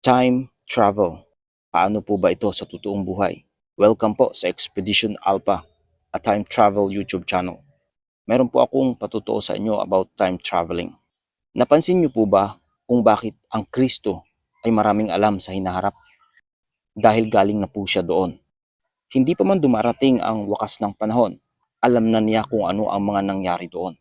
Time travel. Paano po ba ito sa totoong buhay? Welcome po sa Expedition Alpha, a time travel YouTube channel. Meron po akong patutoo sa inyo about time traveling. Napansin niyo po ba kung bakit ang Kristo ay maraming alam sa hinaharap? Dahil galing na po siya doon. Hindi pa man dumarating ang wakas ng panahon, alam na niya kung ano ang mga nangyari doon,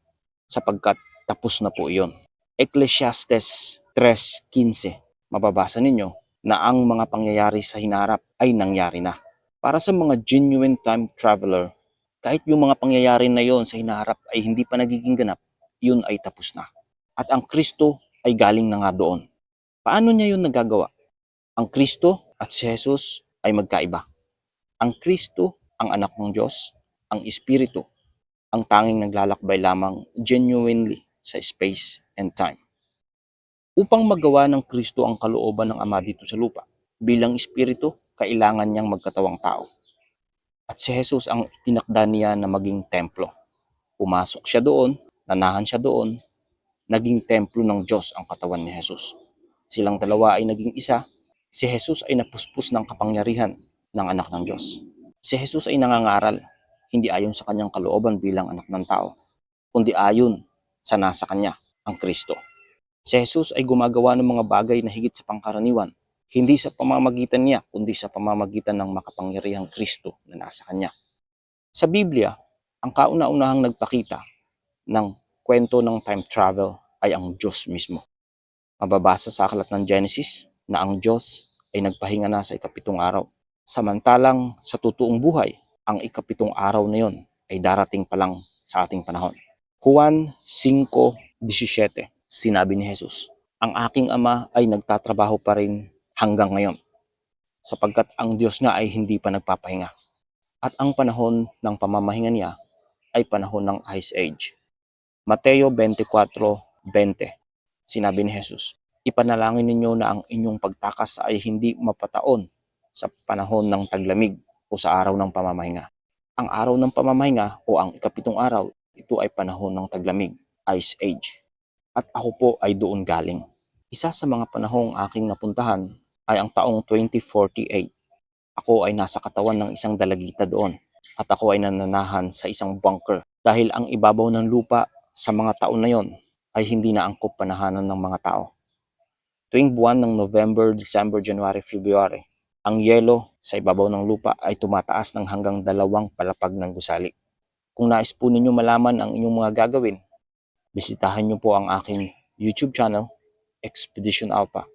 sapagkat tapos na po iyon. Ecclesiastes 3:15, mababasa ninyo na ang mga pangyayari sa hinaharap ay nangyari na. Para sa mga genuine time traveler, kahit yung mga pangyayari na yon sa hinaharap ay hindi pa nagiging ganap, yun ay tapos na. At ang Kristo ay galing na nga doon. Paano niya yun nagagawa? Ang Kristo at si Jesus ay magkaiba. Ang Kristo, ang anak ng Diyos, ang Espiritu, ang tanging naglalakbay lamang genuinely sa space and time. Upang magawa ng Kristo ang kalooban ng Ama dito sa lupa, bilang Espiritu, kailangan niyang magkatawang tao. At si Jesus ang tinakda niya na maging templo. Pumasok siya doon, nanahan siya doon, naging templo ng Diyos ang katawan ni Jesus. Silang dalawa ay naging isa, si Jesus ay napuspos ng kapangyarihan ng anak ng Diyos. Si Jesus ay nangangaral, hindi ayon sa kanyang kalooban bilang anak ng tao, kundi ayon sa nasa kanya, ang Kristo. Si Jesus ay gumagawa ng mga bagay na higit sa pangkaraniwan, hindi sa pamamagitan niya, kundi sa pamamagitan ng makapangyarihang Kristo na nasa kanya. Sa Biblia, ang kauna-unahang nagpakita ng kwento ng time travel ay ang Diyos mismo. Mababasa sa aklat ng Genesis na ang Diyos ay nagpahinga na sa ikapitong araw. Samantalang sa totoong buhay, ang ikapitong araw na yon ay darating pa lang sa ating panahon. Juan 5:17, sinabi ni Jesus, "Ang aking Ama ay nagtatrabaho pa rin hanggang ngayon, sapagkat ang Diyos nga ay hindi pa nagpapahinga. At ang panahon ng pamamahinga niya ay panahon ng Ice Age." Mateo 24:20, sinabi ni Jesus, "Ipanalangin ninyo na ang inyong pagtakas ay hindi mapataon sa panahon ng taglamig o sa araw ng pamamahinga." Ang araw ng pamamahinga o ang ikapitong araw, ito ay panahon ng taglamig, Ice Age. At ako po ay doon galing. Isa sa mga panahong aking napuntahan ay ang taong 2048. Ako ay nasa katawan ng isang dalagita doon at ako ay nananahan sa isang bunker dahil ang ibabaw ng lupa sa mga taon na yon ay hindi na angkop panahanan ng mga tao. Tuwing buwan ng November, December, January, February, ang yelo sa ibabaw ng lupa ay tumataas ng hanggang 2 palapag ng gusali. Kung nais po ninyo malaman ang inyong mga gagawin, bisitahan niyo po ang aking YouTube channel, Expedition Alpha.